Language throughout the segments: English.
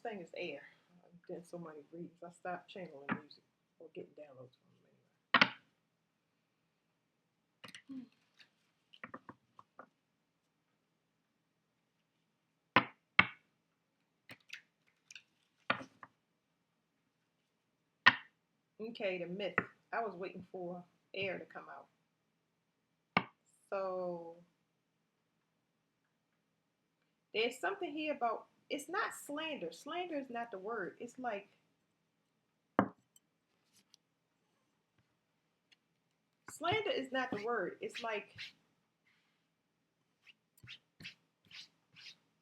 thing is air. I've done so many readings. I stopped channeling music or getting downloads from them anyway. Okay, the myth. I was waiting for air to come out. So there's something here about it's not slander. Slander is not the word. It's like slander is not the word. It's like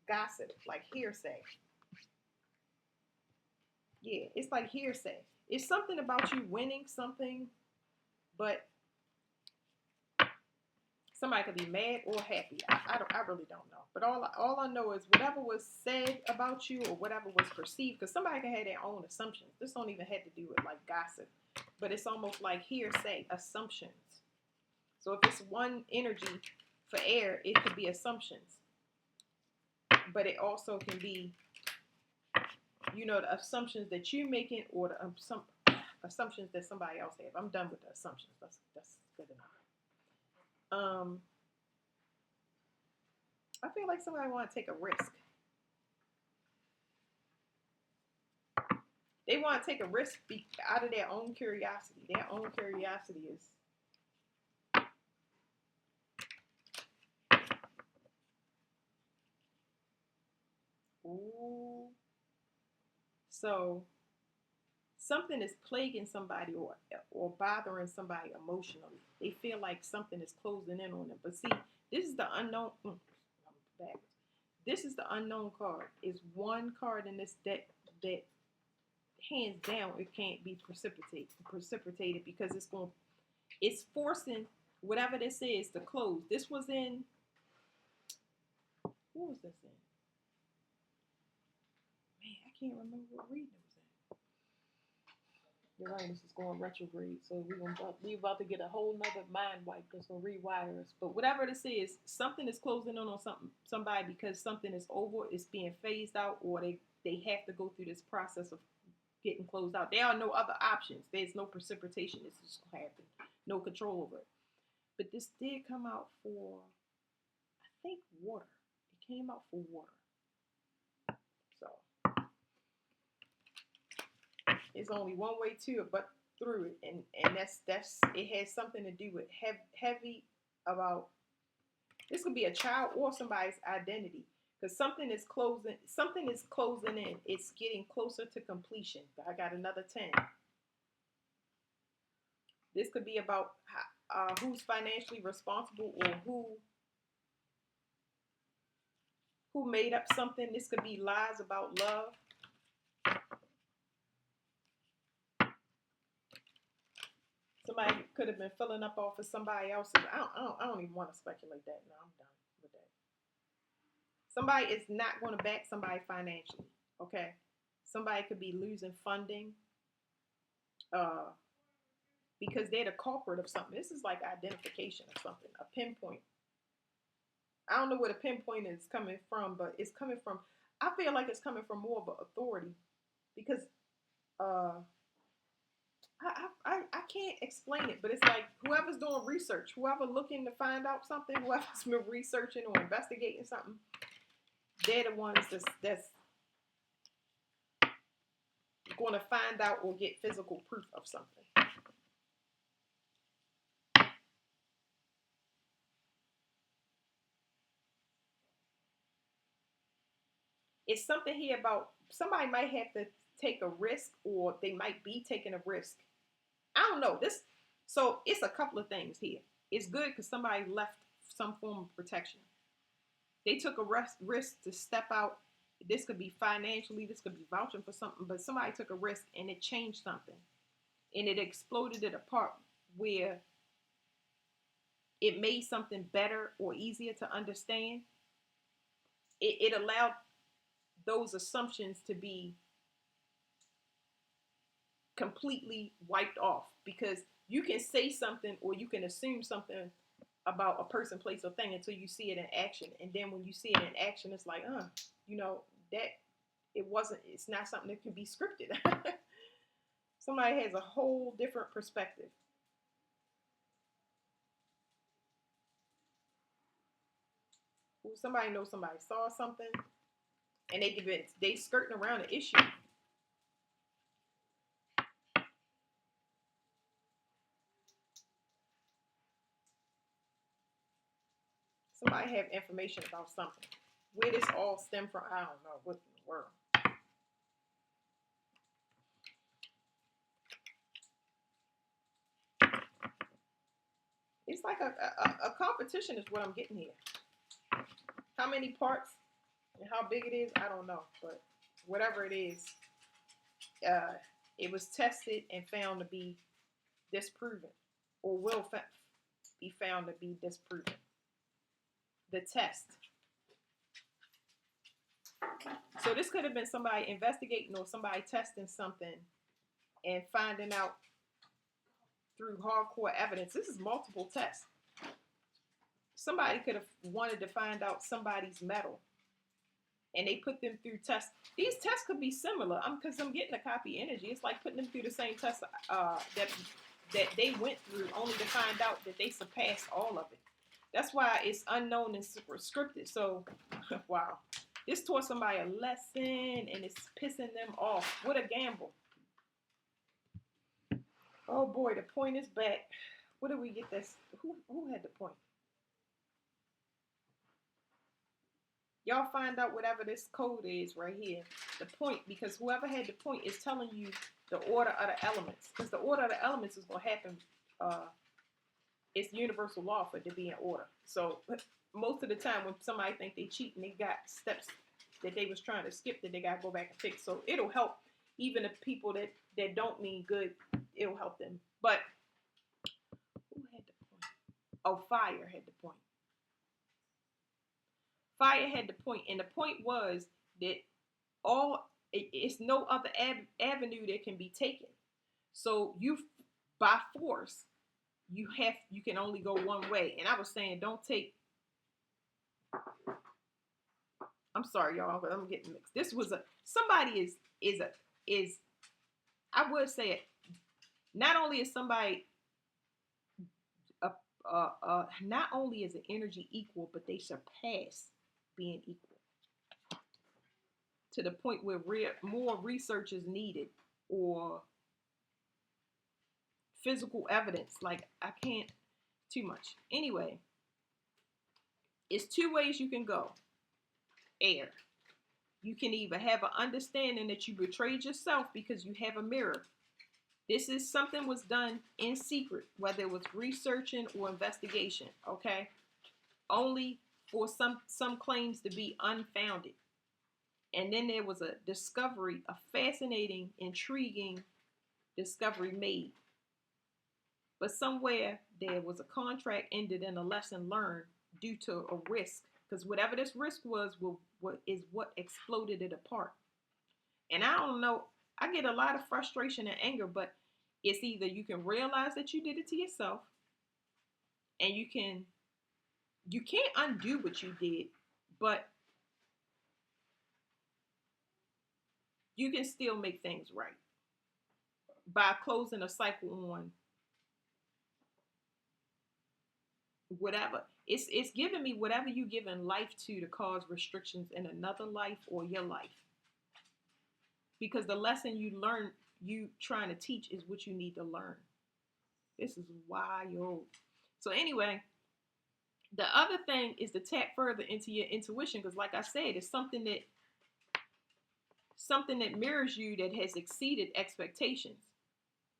gossip, like hearsay. Yeah, it's like hearsay. It's something about you winning something, but somebody could be mad or happy. I really don't know. But all I know is whatever was said about you or whatever was perceived, because somebody can have their own assumptions. This don't even have to do with like gossip, but it's almost like hearsay, assumptions. So if it's one energy for air, it could be assumptions, but it also can be, the assumptions that you're making or some assumptions that somebody else have. I'm done with the assumptions. That's good enough. I feel like somebody want to take a risk. They want to take a risk out of their own curiosity. Their own curiosity is ooh. So something is plaguing somebody or bothering somebody emotionally. They feel like something is closing in on them. But see, this is the unknown. This is the unknown card. It's one card in this deck that hands down it can't be precipitated because it's forcing whatever this is to close. This was in what was this in? Man, I can't remember what reading it was in. Uranus is going retrograde, so we about to get a whole nother mind wipe that's gonna rewire us. But whatever this is, something is closing in on somebody because something is over, it's being phased out, or they have to go through this process of getting closed out. There are no other options. There's no precipitation. This is just gonna happen. No control over it. But this did come out for I think water. It came out for water. So it's only one way to it, but through it, and that's it has something to do with heavy about this could be a child or somebody's identity because something is closing in. It's getting closer to completion. I got another 10. This could be about who's financially responsible or who made up something. This could be lies about love. Somebody could have been filling up off of somebody else's. I don't even want to speculate that. No, I'm done with that. Somebody is not going to back somebody financially. Okay, somebody could be losing funding uh, because they're the culprit of something. This is like identification of something, a pinpoint. I don't know where the pinpoint is coming from, but it's coming from. I feel like it's coming from more of an authority because uh, I can't explain it, but it's like whoever's doing research, whoever looking to find out something, whoever's been researching or investigating something, they're the ones that's going to find out or get physical proof of something. It's something here about somebody might have to take a risk or they might be taking a risk. I don't know. So it's a couple of things here. It's good because somebody left some form of protection. They took a risk to step out. This could be financially, this could be vouching for something, but somebody took a risk and it changed something. And it exploded it apart where it made something better or easier to understand. It allowed those assumptions to be completely wiped off because you can say something or you can assume something about a person, place, or thing until you see it in action. And then when you see it in action, it's like, you know, that It's not something that can be scripted. Somebody has a whole different perspective. Somebody knows somebody saw something and they skirting around the issue. Somebody have information about something. Where this all stem from, I don't know. What in the world? It's like a competition is what I'm getting here. How many parts and how big it is, I don't know. But whatever it is, it was tested and found to be disproven, or will be found to be disproven. The test. So this could have been somebody investigating or somebody testing something and finding out through hardcore evidence. This is multiple tests. Somebody could have wanted to find out somebody's metal, and they put them through tests. These tests could be similar. Because I'm getting a copy energy. It's like putting them through the same test that they went through, only to find out that they surpassed all of it. That's why it's unknown and scripted. So, wow. This taught somebody a lesson, and it's pissing them off. What a gamble. Oh boy, the point is back. Where did we get this? Who had the point? Y'all find out whatever this code is right here. The point, because whoever had the point is telling you the order of the elements. Because the order of the elements is going to happen. It's universal law for it to be in order. So most of the time when somebody think they cheat and they got steps that they was trying to skip that they got to go back and fix. So it'll help even the people that don't mean good. It'll help them. But who had the point? Oh, Fire had the point. Fire had the point, and the point was that it's no other avenue that can be taken. So you, by force, you can only go one way. And I was saying, don't take. I'm sorry, y'all, but I'm getting mixed. This was somebody is I would say it. Not only is somebody not only is the energy equal, but they surpass being equal to the point where more research is needed, or physical evidence. Like, I can't too much. Anyway, it's two ways you can go. Air. You can either have an understanding that you betrayed yourself because you have a mirror. This is something was done in secret, whether it was researching or investigation, okay? Only for some claims to be unfounded. And then there was a discovery, a fascinating, intriguing discovery made. But somewhere there was a contract ended and a lesson learned due to a risk. Because whatever this risk was what exploded it apart. And I don't know, I get a lot of frustration and anger, but it's either you can realize that you did it to yourself, and you can't undo what you did, but you can still make things right by closing a cycle on whatever. It's giving me whatever you give in life to cause restrictions in another life or your life. Because the lesson you learn, you trying to teach, is what you need to learn. This is wild. So anyway, the other thing is to tap further into your intuition, because like I said, it's something that mirrors you, that has exceeded expectations.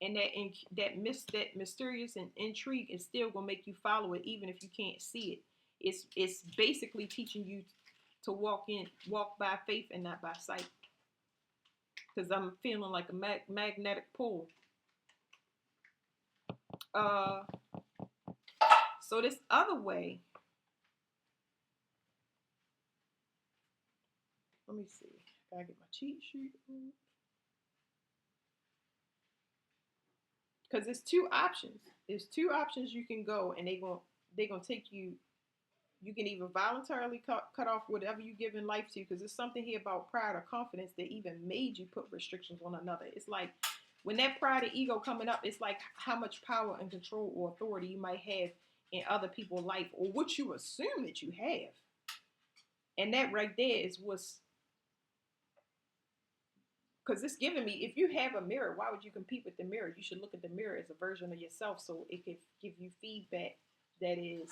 And that mysterious and intrigue is still gonna make you follow it, even if you can't see it. It's basically teaching you to walk by faith and not by sight. Because I'm feeling like a magnetic pull. So this other way, let me see. Gotta get my cheat sheet. Because there's two options. There's two options you can go, and they're gonna take you You can either voluntarily cut off whatever you give in life to, because there's something here about pride or confidence that even made you put restrictions on another. It's like when that pride and ego coming up, it's like how much power and control or authority you might have in other people's life, or what you assume that you have. And that right there is what's, because it's giving me, if you have a mirror, why would you compete with the mirror? You should look at the mirror as a version of yourself, so it could give you feedback that is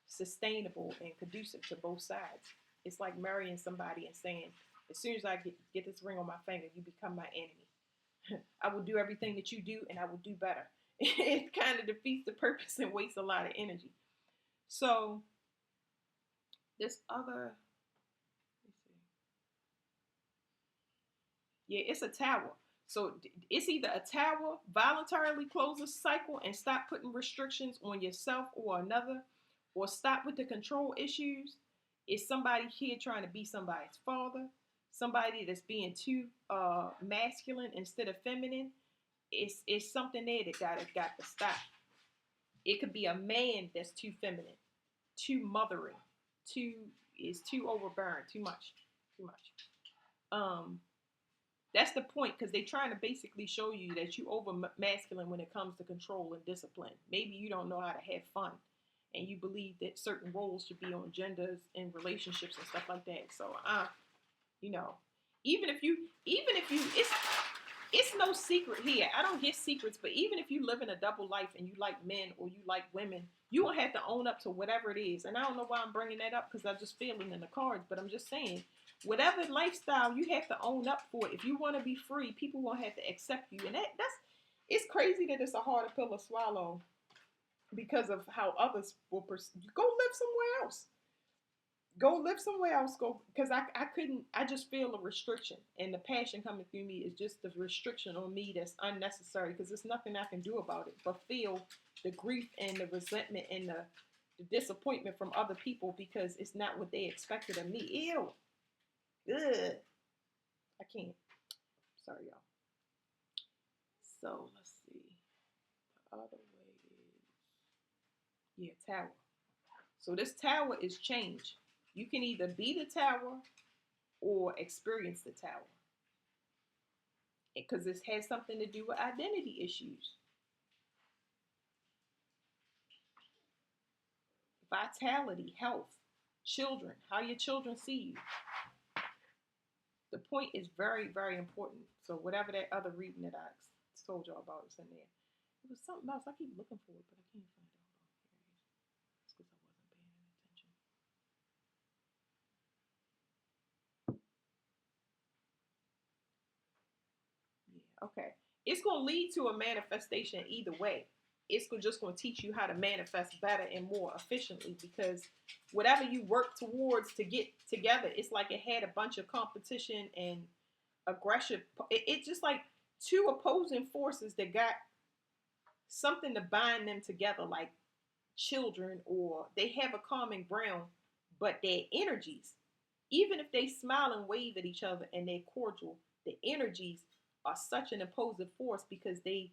sustainable and conducive to both sides. It's like marrying somebody and saying, as soon as I get this ring on my finger, you become my enemy. I will do everything that you do and I will do better. It kind of defeats the purpose and wastes a lot of energy. So this other, let's see. Yeah, it's a tower. So it's either a tower, voluntarily close a cycle and stop putting restrictions on yourself or another, or stop with the control issues. It's somebody here trying to be somebody's father, somebody that's being too masculine instead of feminine. It's something there that got to stop. It could be a man that's too feminine, too mothering, too is too overbearing, too much, too much. Um, that's the point, because they're trying to basically show you that you over masculine when it comes to control and discipline. Maybe you don't know how to have fun, and you believe that certain roles should be on genders and relationships and stuff like that. So, you know, even if you, it's no secret here. I don't get secrets, but even if you live in a double life and you like men or you like women, you will have to own up to whatever it is. And I don't know why I'm bringing that up, because I just feel it in the cards, but I'm just saying, whatever lifestyle, you have to own up for it. If you want to be free, people won't have to accept you. And that's, it's crazy that it's a harder pill to swallow because of how others will go live somewhere else. Go live somewhere else. Go, because I couldn't, I just feel a restriction, and the passion coming through me is just the restriction on me that's unnecessary, because there's nothing I can do about it but feel the grief and the resentment and the disappointment from other people, because it's not what they expected of me. Ew. Ugh. I can't. Sorry, y'all. So let's see. The other way is, yeah, tower. So this tower is change. You can either be the tower or experience the tower, because this has something to do with identity issues. Vitality, health, children, how your children see you. The point is very, very important. So whatever that other reading that I told y'all about is in there. It was something else. I keep looking for it, but I can't find it. It's because I wasn't paying attention. Yeah, okay. It's going to lead to a manifestation either way. It's just going to teach you how to manifest better and more efficiently, because whatever you work towards to get together, it's like it had a bunch of competition and aggression. It's just like two opposing forces that got something to bind them together, like children, or they have a common ground, but their energies, even if they smile and wave at each other and they're cordial, the energies are such an opposing force, because they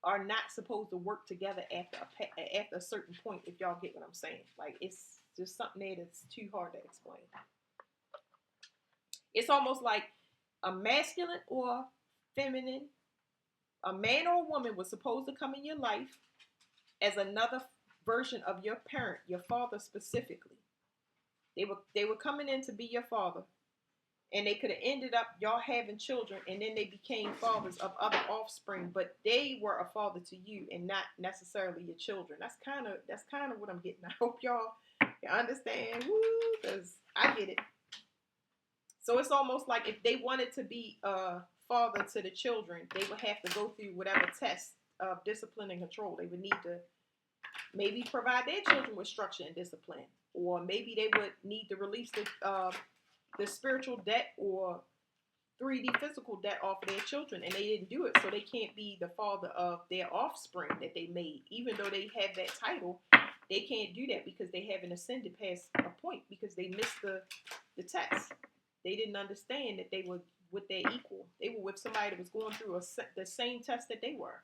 are not supposed to work together after a certain point. If y'all get what I'm saying, like it's just something there that's too hard to explain. It's almost like a masculine or feminine, a man or a woman was supposed to come in your life as another version of your parent, your father specifically. They were coming in to be your father, and they could have ended up y'all having children, and then they became fathers of other offspring, but they were a father to you and not necessarily your children. That's kind of what I'm getting. I hope y'all understand, because I get it. So it's almost like if they wanted to be a father to the children, they would have to go through whatever test of discipline and control. They would need to maybe provide their children with structure and discipline, or maybe they would need to release the spiritual debt or 3D physical debt off of their children, and they didn't do it, so they can't be the father of their offspring that they made. Even though they have that title, they can't do that because they haven't ascended past a point, because they missed the test. They didn't understand that they were with their equal. They were with somebody that was going through the same test that they were.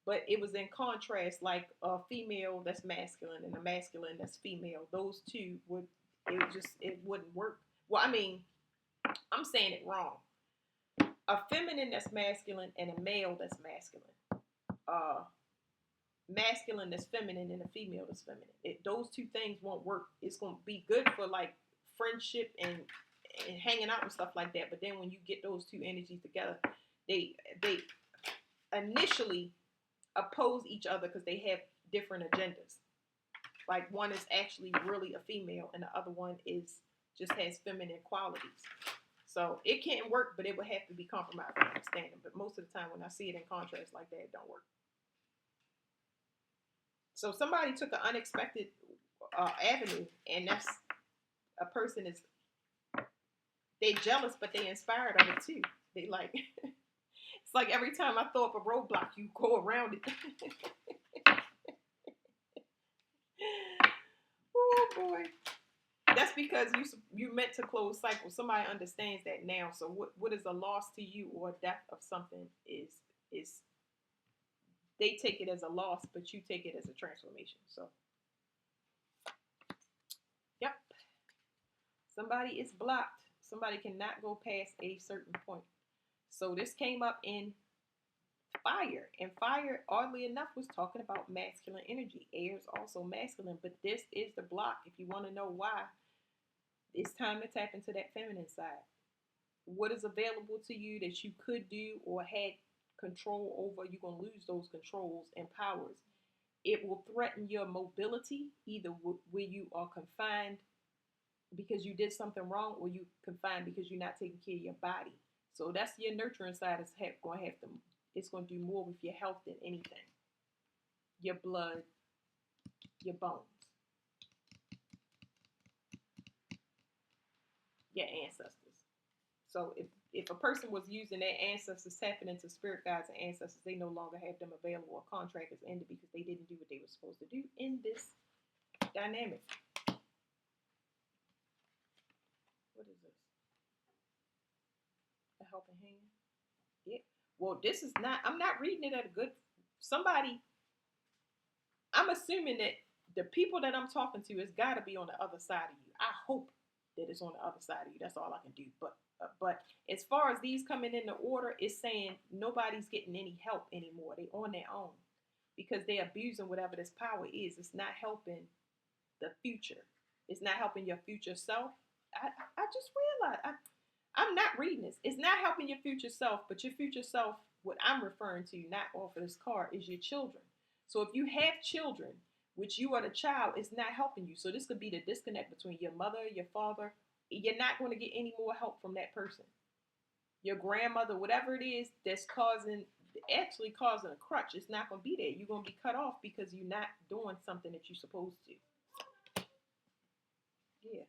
but it was in contrast, like a female that's masculine and a masculine that's female. Those two would, it wouldn't work. Well, I mean, I'm saying it wrong. A feminine that's masculine and a male that's masculine. Uh, Masculine that's feminine and a female that's feminine. Those two things won't work. It's gonna be good for like friendship and hanging out and stuff like that. But then when you get those two energies together, they initially oppose each other because they have different agendas. Like one is actually really a female, and the other one is just has feminine qualities. So it can work, but it would have to be compromised. I understand it, but most of the time when I see it in contrast like that, it don't work. So somebody took an unexpected avenue, and that's a person is they jealous, but they inspired of it too. They like it's like every time I throw up a roadblock, you go around it. Oh boy, that's because you meant to close cycle. Somebody understands that now. So what is a loss to you or a death of something is they take it as a loss, but you take it as a transformation. So yep, somebody is blocked. Somebody cannot go past a certain point. So this came up in fire, and fire, oddly enough, was talking about masculine energy. Air is also masculine, but this is the block. If you want to know why, it's time to tap into that feminine side. What is available to you that you could do or had control over, you're going to lose those controls and powers. It will threaten your mobility, either where you are confined because you did something wrong, or you confined because you're not taking care of your body. So that's your nurturing side is going to have to, it's going to do more with your health than anything. Your blood, your bones, your ancestors. So if a person was using their ancestors, tapping into spirit guides and ancestors, they no longer have them available. A contract is ended because they didn't do what they were supposed to do in this dynamic. What is this? A helping hand? Yeah. Well, this is not, I'm not reading it at a good, somebody, I'm assuming that the people that I'm talking to has got to be on the other side of you. I hope that it's on the other side of you. That's all I can do. But as far as these coming into order, it's saying nobody's getting any help anymore. They on their own because they're abusing whatever this power is. It's not helping the future. It's not helping your future self. I just realized I'm not reading this. It's not helping your future self, but your future self, what I'm referring to, not off of this card, is your children. So if you have children, which you are the child, it's not helping you. So this could be the disconnect between your mother, your father. You're not going to get any more help from that person. Your grandmother, whatever it is that's actually causing a crutch, it's not going to be there. You're going to be cut off because you're not doing something that you're supposed to. Yeah.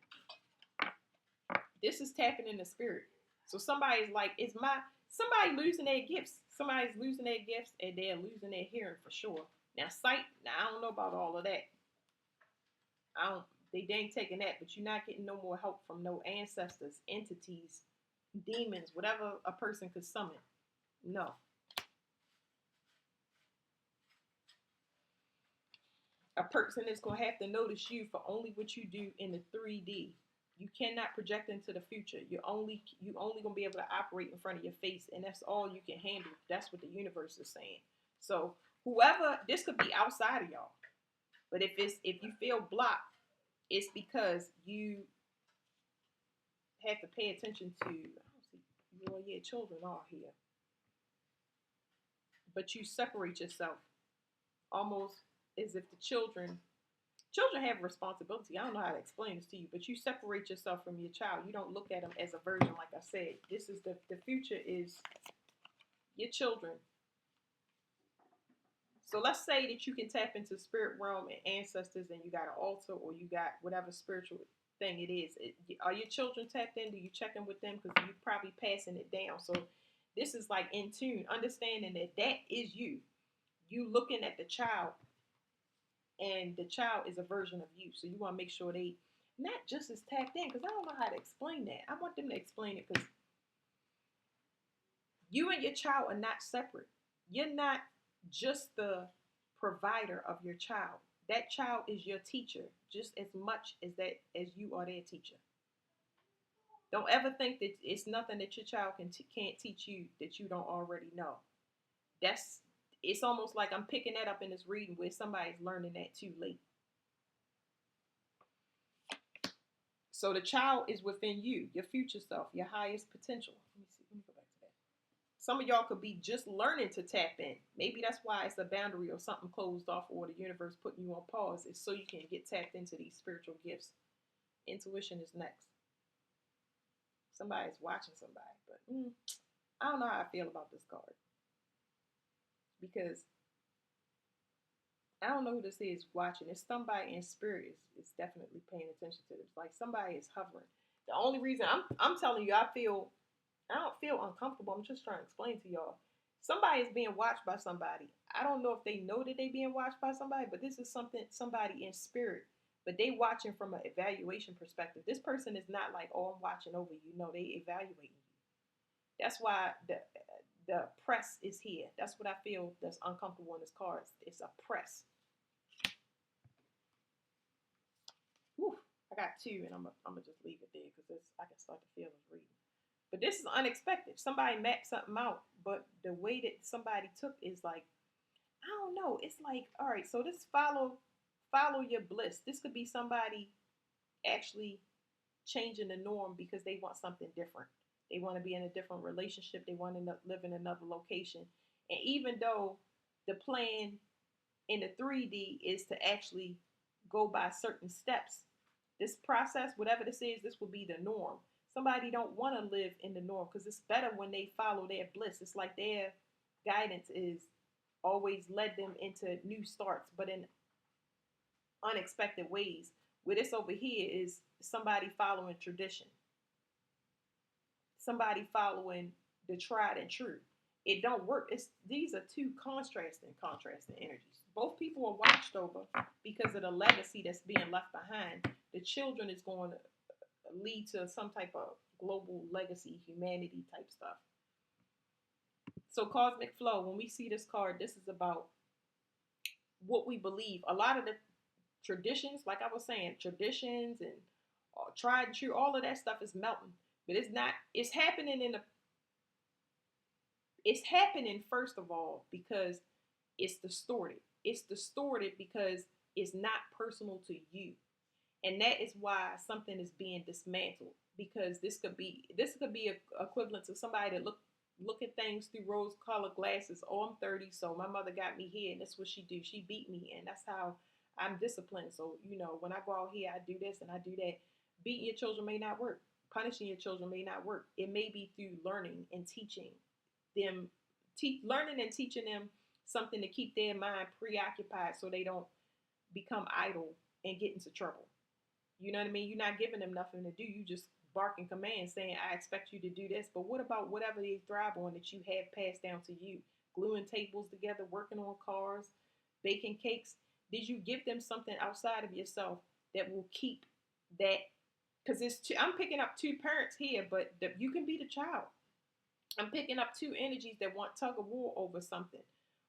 This is tapping in the spirit. So somebody's like, somebody losing their gifts. Somebody's losing their gifts and they're losing their hearing for sure. Now sight, I don't know about all of that. They ain't taking that, but you're not getting no more help from no ancestors, entities, demons, whatever a person could summon. No. A person is gonna have to notice you for only what you do in the 3D. You cannot project into the future. You only gonna be able to operate in front of your face, and that's all you can handle. That's what the universe is saying. So whoever, this could be outside of y'all, but if you feel blocked, it's because you have to pay attention to. I don't see, well, yeah, children are here, but you separate yourself almost as if the children have a responsibility. I don't know how to explain this to you, but you separate yourself from your child. You don't look at them as a version, like I said. This is the future is your children. So let's say that you can tap into spirit realm and ancestors, and you got an altar or you got whatever spiritual thing it is. Are your children tapped in? Do you check in with them? Because you're probably passing it down. So this is like in tune, understanding that is you. You looking at the child, and the child is a version of you. So you want to make sure they not just as tapped in, because I don't know how to explain that. I want them to explain it because you and your child are not separate. You're not just the provider of your child. That child is your teacher just as much as you are their teacher. Don't ever think that it's nothing that your child can't teach you that you don't already know. That's it's almost like I'm picking that up in this reading where somebody's learning that too late. So the child is within you, your future self, your highest potential. Let me see. Let me go back to that. Some of y'all could be just learning to tap in. Maybe that's why it's a boundary or something closed off or the universe putting you on pause. It's so you can get tapped into these spiritual gifts. Intuition is next. Somebody's watching somebody, but I don't know how I feel about this card because I don't know who this is watching. It's somebody in spirit is definitely paying attention to this. Like somebody is hovering. The only reason I'm telling you, I don't feel uncomfortable. I'm just trying to explain to y'all. Somebody is being watched by somebody. I don't know if they know that they being watched by somebody, but this is somebody in spirit. But they watching from an evaluation perspective. This person is not like, oh, I'm watching over you. No, they evaluating you. That's why the press is here. That's what I feel that's uncomfortable in this card. It's a press. Whew, I got two, and I'm gonna just leave it there because I can start to feel this reading. But this is unexpected. Somebody mapped something out, but the way that somebody took is like, I don't know. It's like, all right, so this follow your bliss. This could be somebody actually changing the norm because they want something different. They want to be in a different relationship. They want to live in another location. And even though the plan in the 3D is to actually go by certain steps, this process, whatever this is, this will be the norm. Somebody don't want to live in the norm because it's better when they follow their bliss. It's like their guidance is always led them into new starts, but in unexpected ways. Where this over here is somebody following tradition, somebody following the tried and true. It don't work. It's these are two contrasting energies. Both people are watched over because of the legacy that's being left behind. The children is going to lead to some type of global legacy, humanity type stuff. So cosmic flow, when we see this card, this is about what we believe. A lot of the traditions, like I was saying, traditions and tried and true, all of that stuff is melting. But it's not, it's happening first of all because it's distorted. It's distorted because it's not personal to you. And that is why something is being dismantled because this could be equivalent to somebody that look at things through rose colored glasses. Oh, I'm 30, so my mother got me here, and that's what she do. She beat me, and that's how I'm disciplined. So when I go out here, I do this and I do that. Beating your children may not work. Punishing your children may not work. It may be through learning and teaching them, learning and teaching them something to keep their mind preoccupied so they don't become idle and get into trouble. You know what I mean? You're not giving them nothing to do. You just barking commands saying, I expect you to do this. But what about whatever they thrive on that you have passed down to you? Gluing tables together, working on cars, baking cakes. Did you give them something outside of yourself that will keep that? Because I'm picking up two parents here, but you can be the child. I'm picking up two energies that want tug of war over something.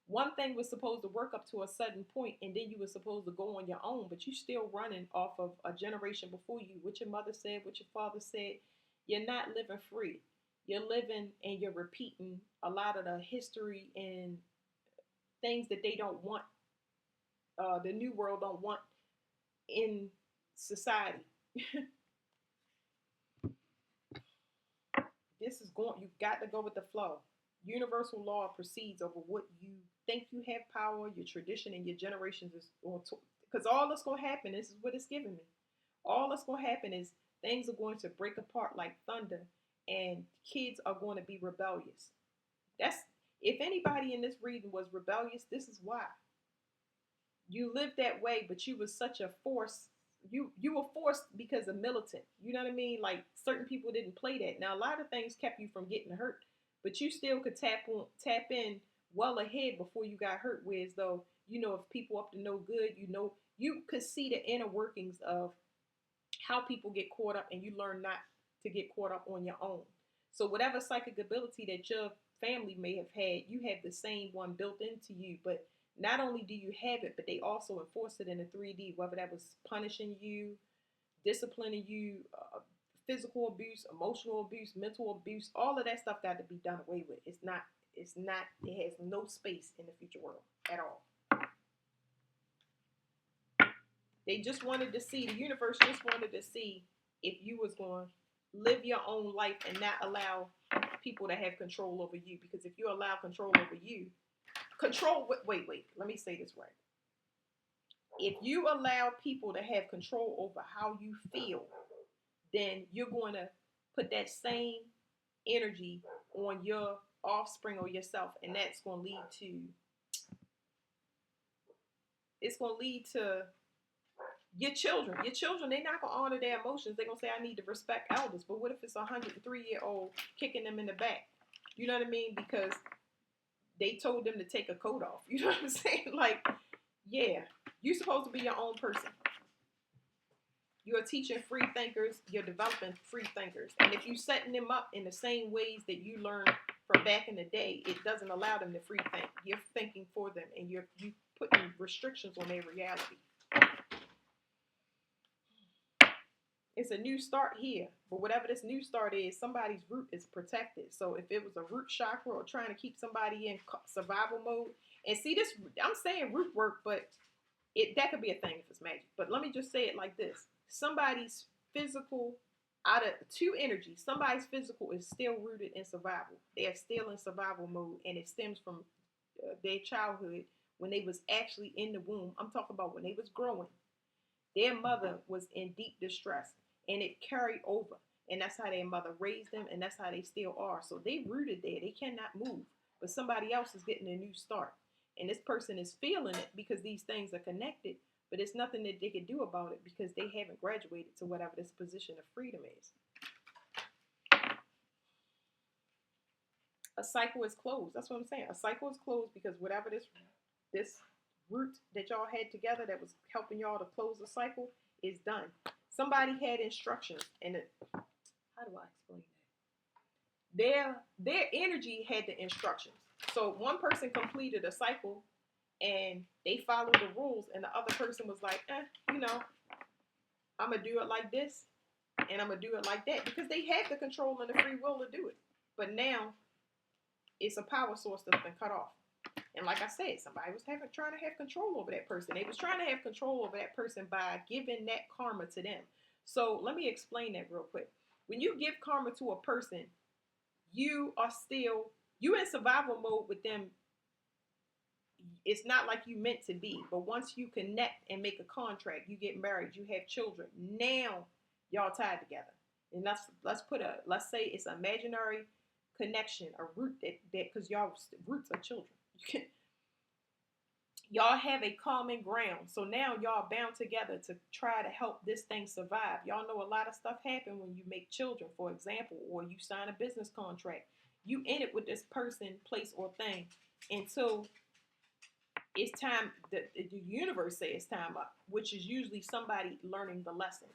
One thing was supposed to work up to a certain point, and then you were supposed to go on your own, but you still running off of a generation before you. What your mother said, what your father said. You're not living free. You're living and you're repeating a lot of the history and things that they don't want. The new world don't want in society. This is going. You've got to go with the flow. Universal law proceeds over what you think you have power, your tradition, and your generations is going to. Because all that's going to happen, this is what it's giving me. All that's going to happen is things are going to break apart like thunder, and kids are going to be rebellious. That's if anybody in this reading was rebellious, this is why. You lived that way, but you was such a force. You were forced because of militant. You know what I mean? Like certain people didn't play that. Now a lot of things kept you from getting hurt, but you still could tap in well ahead before you got hurt. Whereas though if people up to no good, you could see the inner workings of how people get caught up, and you learn not to get caught up on your own. So whatever psychic ability that your family may have had, you have the same one built into you. But not only do you have it, but they also enforce it in the 3D, whether that was punishing you, disciplining you, physical abuse, emotional abuse, mental abuse, all of that stuff got to be done away with. It has no space in the future world at all. They just wanted to see, the universe just wanted to see if you was going to live your own life and not allow people to have control over you. Because if you allow control over you, wait, let me say this right. If you allow people to have control over how you feel, then you're going to put that same energy on your offspring or yourself, and that's going to lead to your children. Your children, they're not going to honor their emotions. They're going to say, I need to respect elders. But what if it's a 103-year-old kicking them in the back? You know what I mean? Because they told them to take a coat off. You know what I'm saying? Like, yeah, you're supposed to be your own person. You're teaching free thinkers. You're developing free thinkers. And if you're setting them up in the same ways that you learned from back in the day, it doesn't allow them to free think. You're thinking for them, and you putting restrictions on their reality. It's a new start here, but whatever this new start is, somebody's root is protected. So if it was a root chakra or trying to keep somebody in survival mode, and see this, I'm saying root work, but that could be a thing if it's magic. But let me just say it like this: somebody's physical, out of two energies, somebody's physical is still rooted in survival. They are still in survival mode, and it stems from their childhood when they was actually in the womb. I'm talking about when they was growing. Their mother was in deep distress, and it carried over. And that's how their mother raised them, and that's how they still are. So they rooted there. They cannot move. But somebody else is getting a new start. And this person is feeling it because these things are connected, but it's nothing that they can do about it because they haven't graduated to whatever this position of freedom is. A cycle is closed. That's what I'm saying. A cycle is closed because whatever this root that y'all had together that was helping y'all to close the cycle is done. Somebody had instructions, and how do I explain that? Their energy had the instructions. So one person completed a cycle and they followed the rules, and the other person was like, I'm gonna do it like this and I'm gonna do it like that, because they had the control and the free will to do it. But now it's a power source that's been cut off. And like I said, somebody was trying to have control over that person. They was trying to have control over that person by giving that karma to them. So let me explain that real quick. When you give karma to a person, you in survival mode with them. It's not like you meant to be. But once you connect and make a contract, you get married, you have children. Now y'all tied together. And let's say it's an imaginary connection, a root that because y'all roots are children. Y'all have a common ground. So now y'all bound together to try to help this thing survive. Y'all know a lot of stuff happen when you make children, for example, or you sign a business contract. You in it with this person, place, or thing until it's time, the universe says it's time up, which is usually somebody learning the lesson.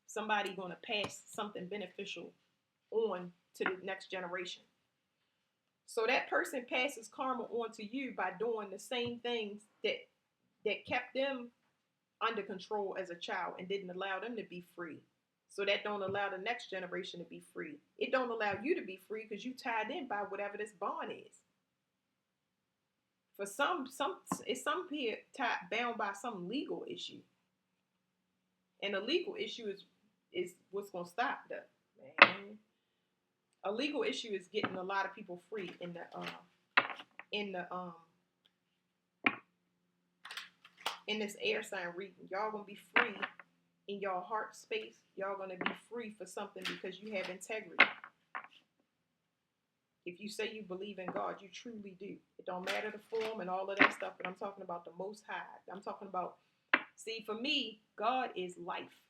Somebody going to pass something beneficial on to the next generation. So that person passes karma on to you by doing the same things that kept them under control as a child and didn't allow them to be free. So that don't allow the next generation to be free. It don't allow you to be free because you tied in by whatever this bond is. For some here bound by some legal issue, and the legal issue is what's gonna stop that, man. A legal issue is getting a lot of people free in this air sign reading. Y'all gonna be free in your heart space. Y'all gonna be free for something because you have integrity. If you say you believe in God, you truly do. It don't matter the form and all of that stuff, but I'm talking about the Most High. I'm talking about, see, for me, God is life.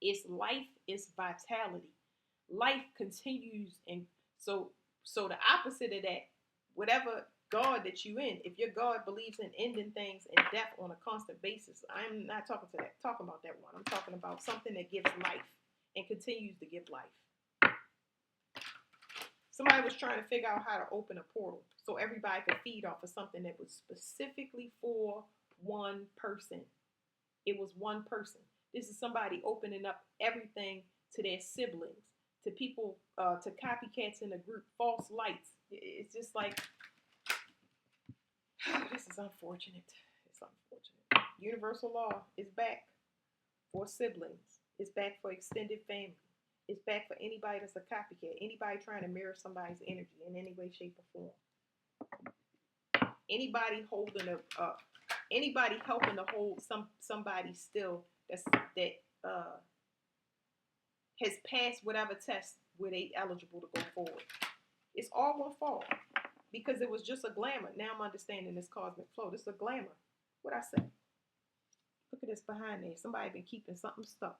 It's life, it's vitality. Life continues, and so the opposite of that, whatever God that you in, if your God believes in ending things and death on a constant basis, I'm not talking about that one. I'm talking about something that gives life and continues to give life. Somebody was trying to figure out how to open a portal so everybody could feed off of something that was specifically for one person. It was one person. This is somebody opening up everything to their siblings, to people, to copycats in the group, false lights. It's just like, this is unfortunate. It's unfortunate. Universal law is back for siblings. It's back for extended family. It's back for anybody that's a copycat. Anybody trying to mirror somebody's energy in any way, shape, or form. Anybody holding anybody helping to hold somebody still that has passed whatever test where they eligible to go forward. It's all gonna fall because it was just a glamour. Now I'm understanding this cosmic flow. This is a glamour. What I say? Look at this behind there. Somebody been keeping something stuck.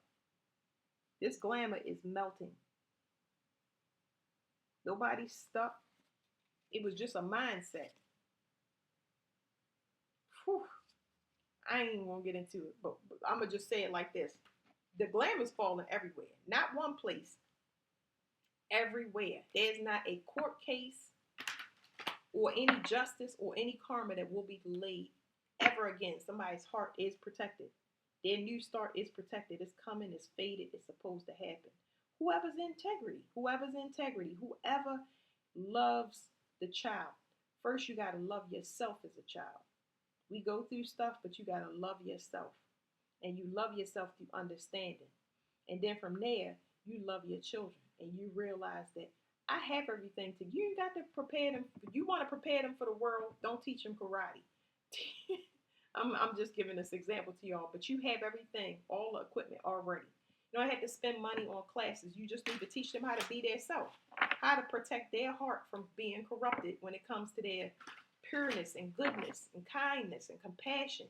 This glamour is melting. Nobody's stuck. It was just a mindset. Whew. I ain't even gonna get into it, but I'm gonna just say it like this: the glamour's falling everywhere. Not one place. Everywhere. There's not a court case or any justice or any karma that will be delayed ever again. Somebody's heart is protected. Their new start is protected. It's coming. It's fated. It's supposed to happen. Whoever loves the child. First, you got to love yourself as a child. We go through stuff, but you got to love yourself. And you love yourself through understanding. And then from there, you love your children. And you realize that I have everything to you. You got to prepare them. You want to prepare them for the world. Don't teach them karate. I'm just giving this example to y'all. But you have everything, all the equipment already. You don't have to spend money on classes. You just need to teach them how to be their self. How to protect their heart from being corrupted when it comes to their pureness and goodness and kindness and compassion.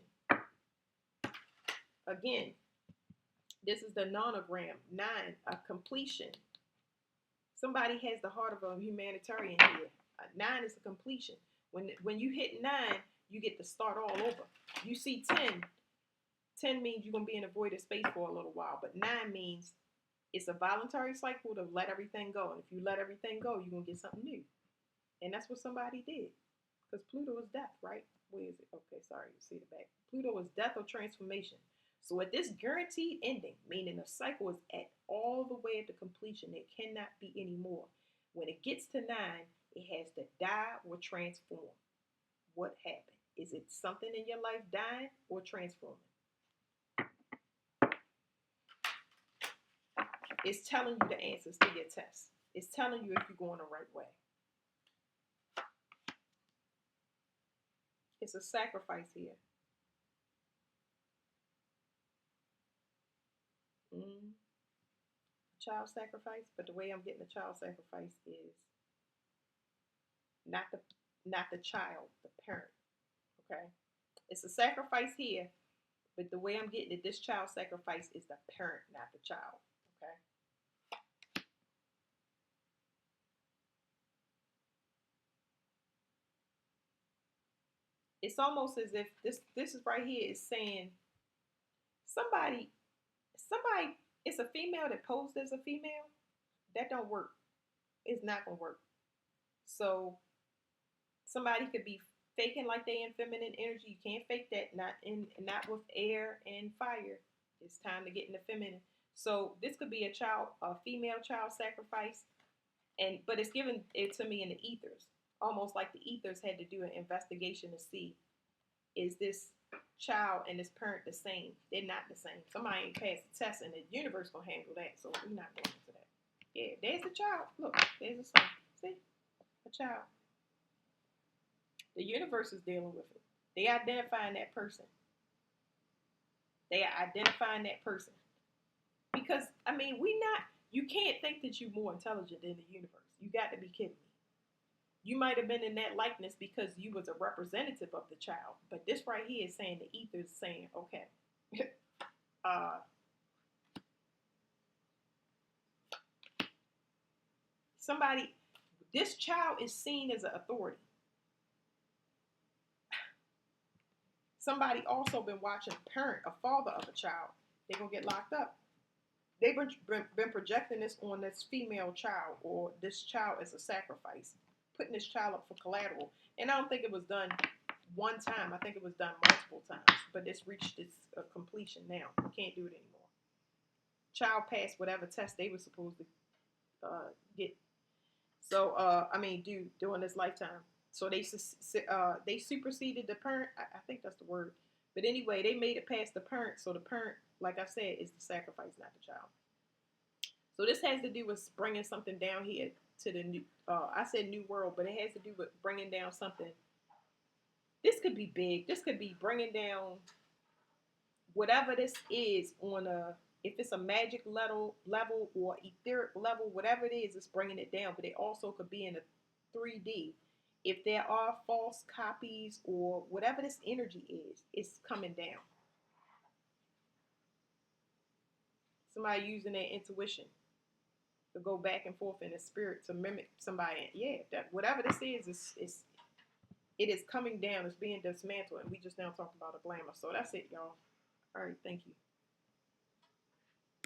Again, this is the nonogram, 9, a completion. Somebody has the heart of a humanitarian here. 9 is a completion. When you hit 9, you get to start all over. You see 10 means you're going to be in a voided space for a little while. But 9 means it's a voluntary cycle to let everything go. And if you let everything go, you're going to get something new. And that's what somebody did. Because Pluto is death, right? Where is it? Okay, sorry, you see the back. Pluto is death or transformation. So at this guaranteed ending, meaning the cycle is at all the way to completion, it cannot be any more. When it gets to 9, it has to die or transform. What happened? Is it something in your life dying or transforming? It's telling you the answers to your test. It's telling you if you're going the right way. It's a sacrifice here. Child sacrifice, but the way I'm getting the child sacrifice is not the child, the parent. Okay, it's a sacrifice here, but the way I'm getting it, this child sacrifice is the parent, not the child. Okay. It's almost as if this is right here is saying somebody, it's a female that posed as a female. That don't work. It's not gonna work. So somebody could be faking like they in feminine energy. You can't fake that. Not with air and fire. It's time to get in the feminine. So this could be a female child sacrifice, but it's given it to me in the ethers, almost like the ethers had to do an investigation to see, is this child and this parent the same? They're not the same. Somebody ain't passed the test, and the universe gonna handle that. So we're not going into that. Yeah, there's a child. Look, there's a son. See, a child. The universe is dealing with it. They identifying that person. They are identifying that person. Because, I mean, you can't think that you're more intelligent than the universe. You got to be kidding me. You might have been in that likeness because you was a representative of the child. But this right here is saying the ether is saying, okay, this child is seen as an authority. Somebody also been watching a parent, a father of a child. They're going to get locked up. they've been projecting this on this female child or this child as a sacrifice, putting this child up for collateral. And I don't think it was done one time. I think it was done multiple times. But it's reached its completion now. You can't do it anymore. Child passed whatever test they were supposed to get. So I mean, do during this lifetime. So they superseded the parent. I think that's the word. But anyway, they made it past the parent. So the parent, like I said, is the sacrifice, not the child. So this has to do with bringing something down here to the new. I said new world, but it has to do with bringing down something. This could be big. This could be bringing down whatever this is on a. If it's a magic level or etheric level, whatever it is, it's bringing it down. But it also could be in a 3D. If there are false copies or whatever this energy is, it's coming down. Somebody using their intuition to go back and forth in the spirit to mimic somebody. Yeah, that whatever this is it is coming down. It's being dismantled, and we just now talked about a glamour. So that's it, y'all. All right, thank you.